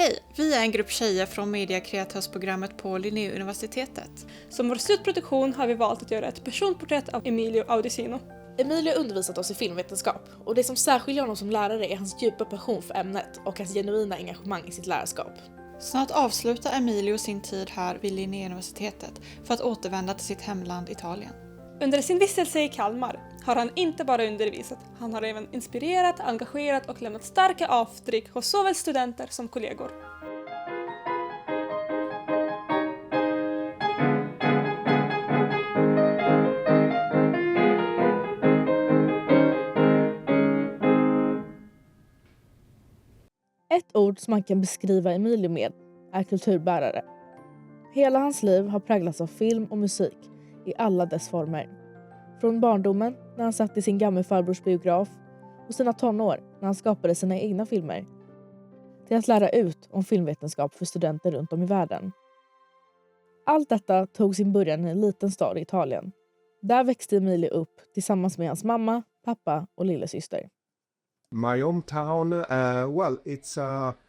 Hej, vi är en grupp tjejer från mediekreatörsprogrammet på Linnéuniversitetet. Som vår slutproduktion har vi valt att göra ett personporträtt av Emilio Audissino. Emilio har undervisat oss i filmvetenskap och det som särskiljer honom som lärare är hans djupa passion för ämnet och hans genuina engagemang i sitt lärarskap. Snart avslutar Emilio sin tid här vid Linnéuniversitetet för att återvända till sitt hemland Italien. Under sin vistelse i Kalmar har han inte bara undervisat, han har även inspirerat, engagerat och lämnat starka avtryck hos såväl studenter som kollegor. Ett ord som man kan beskriva Emilio med är kulturbärare. Hela hans liv har präglats av film och musik i alla dess former. Från barndomen när han satt i sin gammelfarbrors biograf och sina tonår när han skapade sina egna filmer. Till att lära ut om filmvetenskap för studenter runt om i världen. Allt detta tog sin början i en liten stad i Italien. Där växte Emilio upp tillsammans med hans mamma, pappa och lillasyster. My hometown, well, it's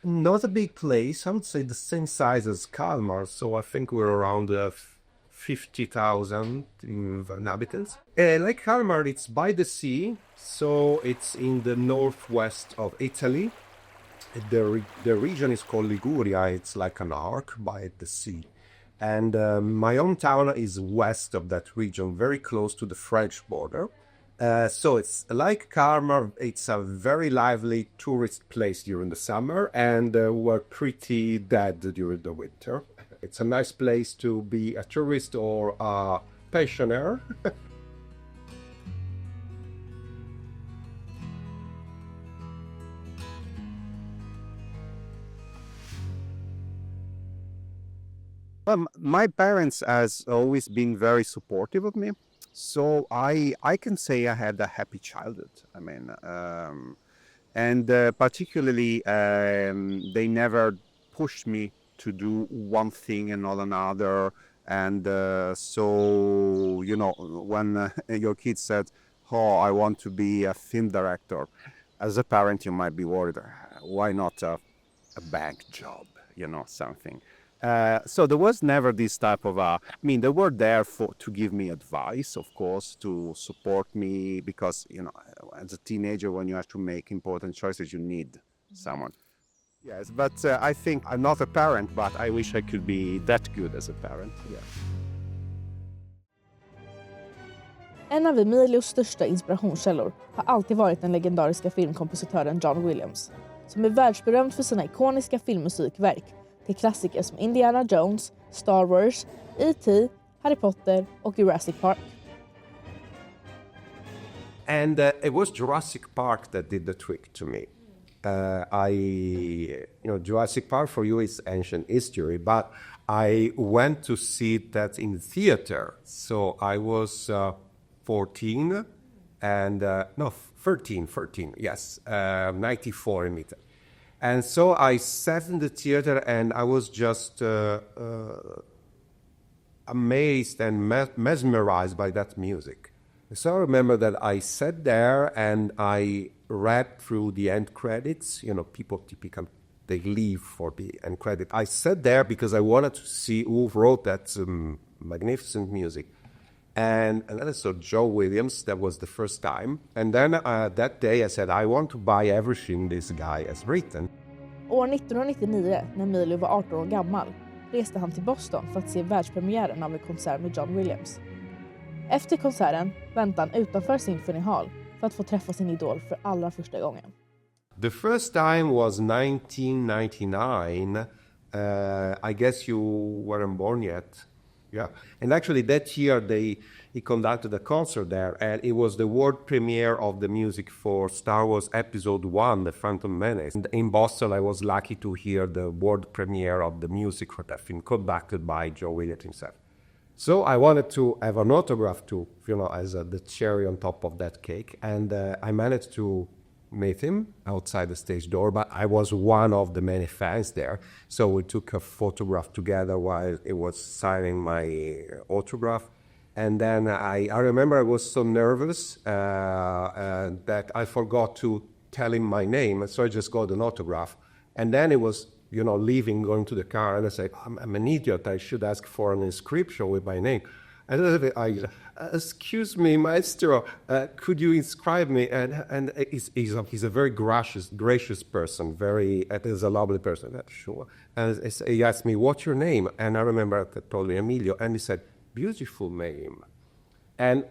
not a big place. I would say the same size as Kalmar, so I think we're around 50,000 inhabitants. Like Kalmar, it's by the sea, so it's in the northwest of Italy. The region is called Liguria. It's like an arc by the sea. And my hometown is west of that region, very close to the French border. So it's like Kalmar, it's a very lively tourist place during the summer, and we're pretty dead during the winter. It's a nice place to be a tourist or a pensioner. Well, my parents has always been very supportive of me. So I can say I had a happy childhood. I mean, and particularly they never pushed me to do one thing and not another. And so, you know, when your kid said, "Oh, I want to be a film director," as a parent, you might be worried, why not a bank job, you know, something. So there was never this type of they were there to give me advice, of course, to support me, because, you know, as a teenager, when you have to make important choices, you need someone. Yes, but I think I'm not a parent, but I wish I could be that good as a parent. Yeah. En av Emilios största inspirationskällor har alltid varit den legendariska filmkompositören John Williams, som är världsberömd för sina ikoniska filmmusikverk till klassiker som Indiana Jones, Star Wars, E.T., Harry Potter och Jurassic Park. And it was Jurassic Park that did the trick to me. Jurassic Park for you is ancient history, but I went to see that in theater. So I was 14 and, 13, yes, 94 in Italy. And so I sat in the theater and I was just amazed and mesmerized by that music. So I remember that I sat there and I read through the end credits. You know, people typically, they leave for the end credit. I sat there because I wanted to see who wrote that magnificent music. And then I saw Joe Williams. That was the first time. And then that day I said, I want to buy everything this guy has written. År 1999, när Emilio var 18 år gammal, reste han till Boston för att se världspremiären av en konsert med John Williams. Efter konserten väntade han utanför Symphony Hall för att få träffa sin idol för allra första gången. The first time was 1999. I guess you weren't born yet. Yeah, and actually that year he conducted a concert there, and it was the world premiere of the music for Star Wars Episode 1, The Phantom Menace. And in Boston, I was lucky to hear the world premiere of the music for that film, conducted by Joe Williams himself. So I wanted to have an autograph too, you know, as the cherry on top of that cake, and I managed to meet him outside the stage door, but I was one of the many fans there. So we took a photograph together while he was signing my autograph. And then I remember I was so nervous that I forgot to tell him my name. So I just got an autograph. And then it was leaving, going to the car, and I said, I'm an idiot. I should ask for an inscription with my name. And I excuse me, maestro, could you inscribe me? And he's a very gracious person, he's a lovely person. Sure. And he asked me, what's your name? And I remember I told him Emilio, and he said, beautiful name. And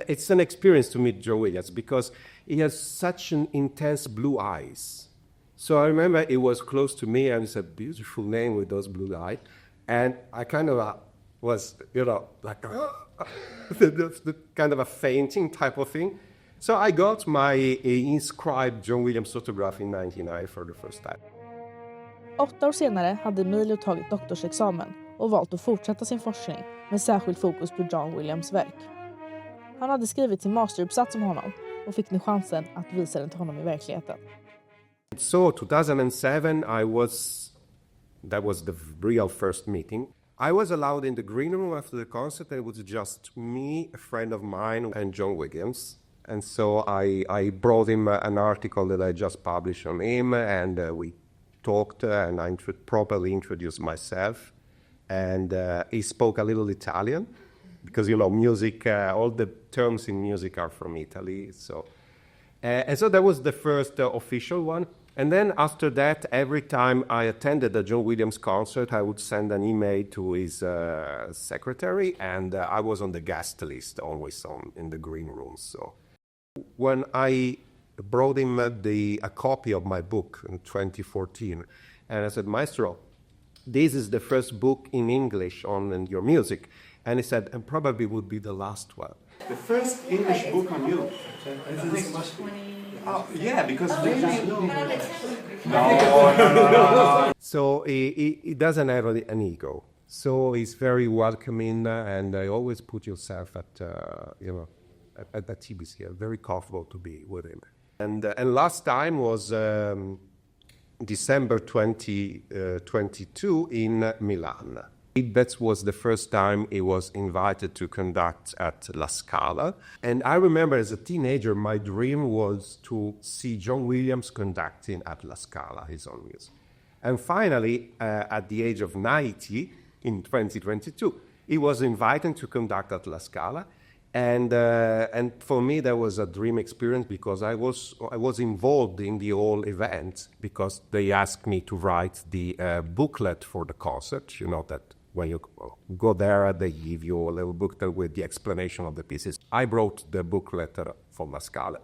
it's an experience to meet John Williams because he has such an intense blue eyes. So I remember he was close to me, and he said, beautiful name with those blue eyes. And I kind of was, like the kind of a fainting type of thing. So I got my inscribed John Williams autograph in 1999 for the first time. 8 år senare hade Emilio tagit doktorsexamen och valt att fortsätta sin forskning med särskilt fokus på John Williams verk. Han hade skrivit sin masteruppsats om honom och fick nu chansen att visa den till honom i verkligheten. So 2007, that was the real first meeting. I was allowed in the green room after the concert, and it was just me, a friend of mine, and John Williams. And so I brought him an article that I just published on him, and we talked, and I properly introduced myself. And he spoke a little Italian, because, music, all the terms in music are from Italy. So, and so that was the first official one. And then after that, every time I attended a John Williams concert, I would send an email to his secretary, and I was on the guest list, always in the green room. So when I brought him a copy of my book in 2014, and I said, Maestro, this is the first book in English on your music. And he said, and probably would be the last one. The first English book on you. Oh, yeah, because no. So he doesn't have an ego. So he's very welcoming, and I always put yourself at the TBC. Very comfortable to be with him. And last time was December 2022 in Milan. That was the first time he was invited to conduct at La Scala. And I remember as a teenager, my dream was to see John Williams conducting at La Scala, his own music. And finally, at the age of 90, in 2022, he was invited to conduct at La Scala. And for me, that was a dream experience because I was involved in the whole event because they asked me to write the booklet for the concert. You know that when you go there, they give you a little booklet with the explanation of the pieces. I wrote the booklet for La Scala.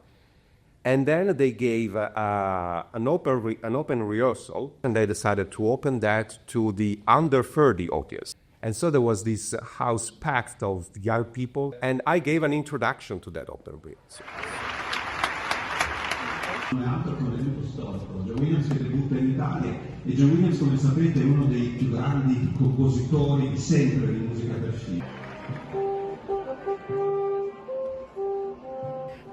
And then they gave an open rehearsal, and they decided to open that to the under 30 audience. And so there was this house packed of young people, and I gave an introduction to that open rehearsal. Un altro contenuto storico. John Williams che debutta in Italia e John Williams, come sapete, è uno dei più grandi compositori sempre di musica per film.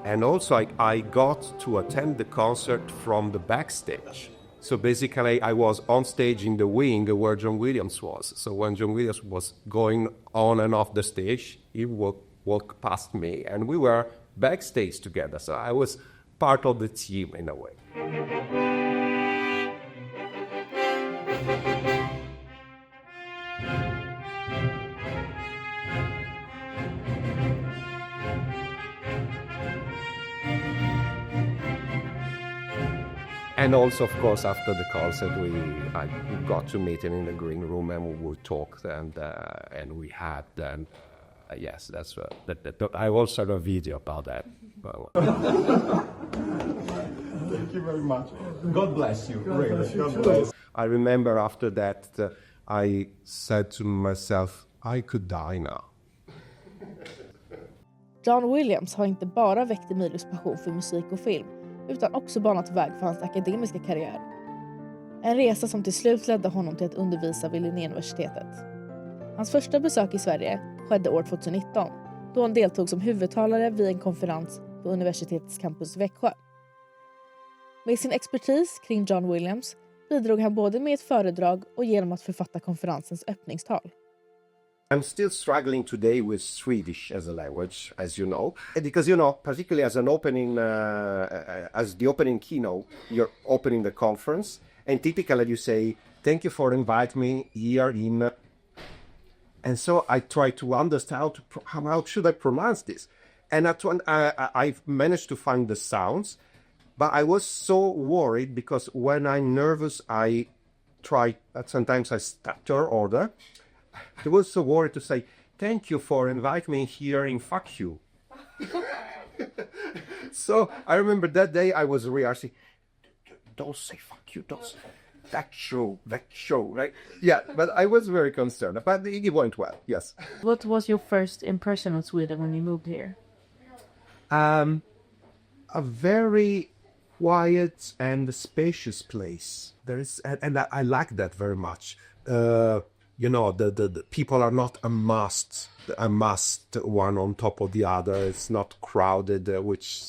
And also I got to attend the concert from the backstage. So basically I was on stage in the wing where John Williams was. So when John Williams was going on and off the stage, he walked past me and we were backstage together. So I was part of the team in a way. And also, of course, after the concert, I got to meet him in the green room, and we would talk, and we had. And yes, that's that. I also have a video about that. Thank you very much. God bless you. Really. God bless. I remember after that, I said to myself, I could die now. John Williams har inte bara väckt Emilios passion för musik och film, utan också banat väg för hans akademiska karriär. En resa som till slut ledde honom till att undervisa vid Linnéuniversitetet. Hans första besök i Sverige skedde år 2019, då han deltog som huvudtalare vid en konferens på universitetets campus Växjö. Med sin expertis kring John Williams bidrog han både med ett föredrag och genom att författa konferensens öppningstal. I'm still struggling today with Swedish as a language, as you know, because, particularly as an opening, as the opening keynote, you're opening the conference, And typically you say, thank you for inviting me here in... And so I try to understand how should I pronounce this. And at one, I managed to find the sounds, but I was so worried because when I'm nervous, I try, sometimes I stutter order. I was so worried to say, thank you for inviting me here in fuck you. So I remember that day I was rehearsing, don't say fuck you, don't say that show, right? Yeah, but I was very concerned, but it went well, yes. What was your first impression of Sweden when you moved here? A very quiet and spacious place. There is, and I like that very much. You know, the people are not amassed one on top of the other. It's not crowded, which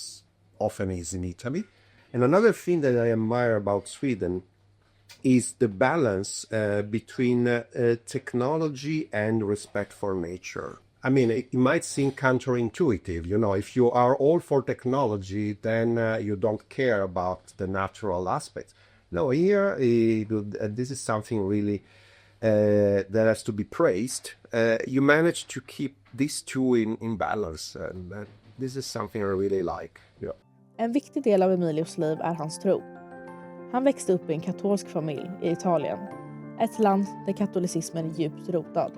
often is in Italy. And another thing that I admire about Sweden is the balance between technology and respect for nature. I mean, it might seem counterintuitive. You know, if you are all for technology, then you don't care about the natural aspects. No, here, this is something really that has to be praised. You manage to keep these two in balance. And this is something I really like. Yeah. En viktig del av Emilios liv är hans tro. Han växte upp i en katolsk familj i Italien. Ett land där katolicismen är djupt rotad.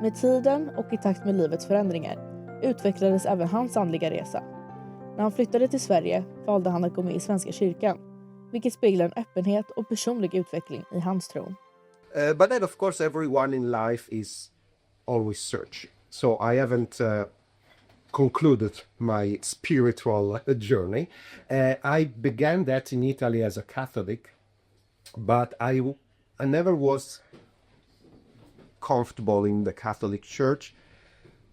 Med tiden och i takt med livets förändringar utvecklades även hans andliga resa. När han flyttade till Sverige valde han att gå med i Svenska kyrkan, vilket speglar en öppenhet och personlig utveckling i hans tro. But then, of course, everyone in life is always searching. So I haven't concluded my spiritual journey. I began that in Italy as a Catholic, but I never was comfortable in the Catholic Church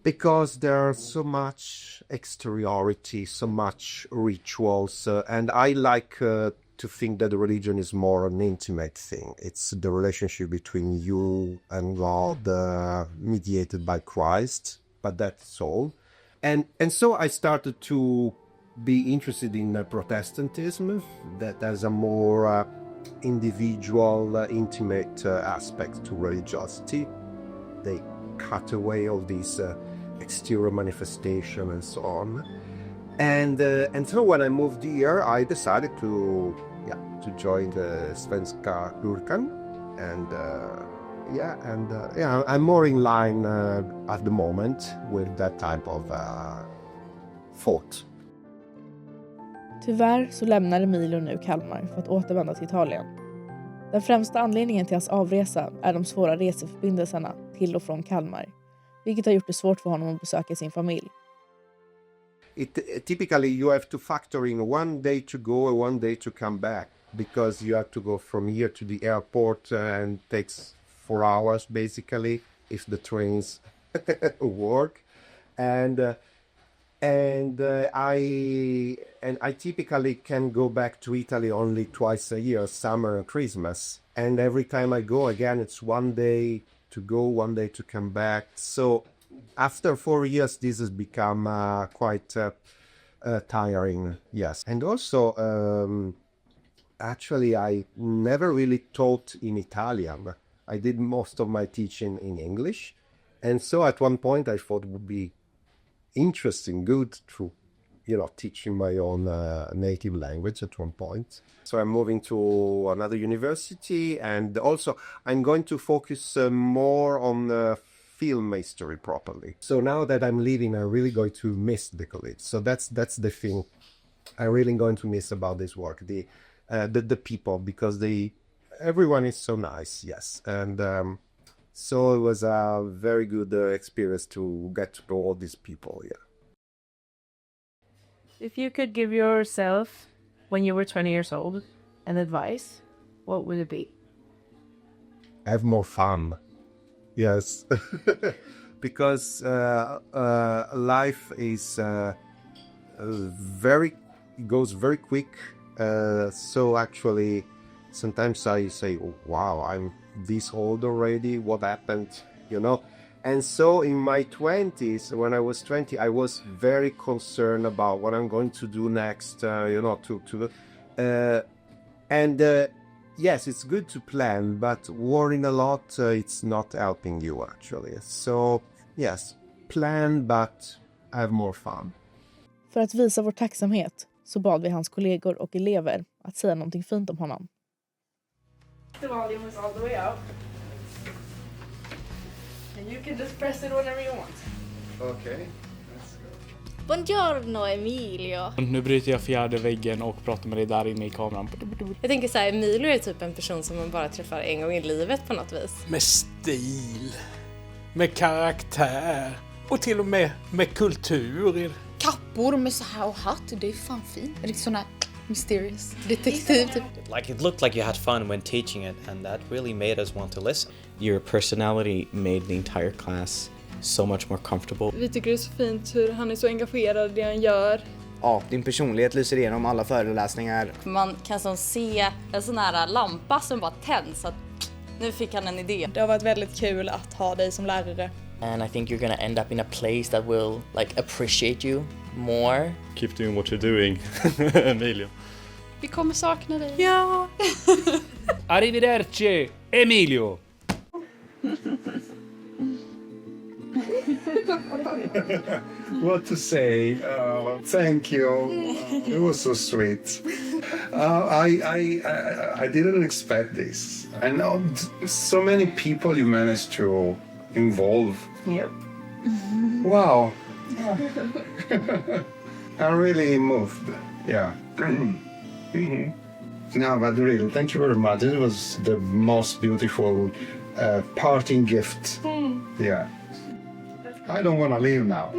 because there are so much exteriority, so much rituals, and I like to think that religion is more an intimate thing. It's the relationship between you and God, mediated by Christ, but that's all. And so I started to be interested in Protestantism, that has a more individual, intimate aspect to religiosity. They cut away all these exterior manifestation and so on. And so when I moved here, I decided to join the Svenska kyrkan, and I'm more in line at the moment with that type of thought. Tyvärr så lämnar Emilio nu Kalmar för att återvända till Italien. Den främsta anledningen till hans avresa är de svåra reseförbindelserna till och från Kalmar, vilket har gjort det svårt för honom att besöka sin familj. Typically you have to factor in one day to go and one day to come back, because you have to go from here to the airport and it takes 4 hours basically if the trains work, and I typically can go back to Italy only twice a year, summer and Christmas, and every time I go again it's one day to go, one day to come back. So after 4 years this has become quite tiring, yes. And also actually I never really taught in Italian. I did most of my teaching in English, and so at one point I thought it would be interesting, good to, teach in my own native language at one point. So I'm moving to another university, and also I'm going to focus more on film history properly. So now that I'm leaving, I'm really going to miss the college. So that's the thing I'm really going to miss about this work, the people, because everyone is so nice, yes. And so it was a very good experience to get to know all these people, yeah. If you could give yourself, when you were 20 years old, an advice, what would it be? Have more fun, yes. Because life is goes very quick. So actually, sometimes I say, oh, wow, I'm this old already, what happened, And so in my 20s, when I was 20, I was very concerned about what I'm going to do next, yes, it's good to plan, but worrying a lot, it's not helping you actually. So yes, plan but have more fun. För att visa vår tacksamhet så bad vi hans kollegor och elever att säga någonting fint om honom. The volume is all the way up. And you can just press it whenever you want. Okay. Buongiorno Emilio. Nu bryter jag fjärde väggen och pratar med dig där inne i kameran. Jag tänker så här, Emilio är typ en person som man bara träffar en gång i livet på något vis. Med stil, med karaktär och till och med kultur. Kappor med så här och hatt, det är fan fint. Riktigt sån här mysterious detektiv typ. Like it looked like you had fun when teaching it, and that really made us want to listen. Your personality made the entire class so much more comfortable. Vi tycker det är så fint hur han är så engagerad i det han gör. Ja, din personlighet lyser igenom alla föreläsningar. Man kan som se en sån här lampa som bara tänds, så att nu fick han en idé. Det har varit väldigt kul att ha dig som lärare. And I think you're gonna end up in a place that will like appreciate you more. Keep doing what you're doing, Emilio. Vi kommer sakna dig. Ja! Arrivederci, Emilio! What to say? Thank you. It was so sweet. I didn't expect this. I know so many people you managed to involve. Yep. Wow. I'm really moved. Yeah. No, but really, thank you very much. It was the most beautiful parting gift. Yeah. I don't want to leave now.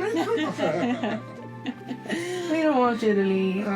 We don't want you to leave.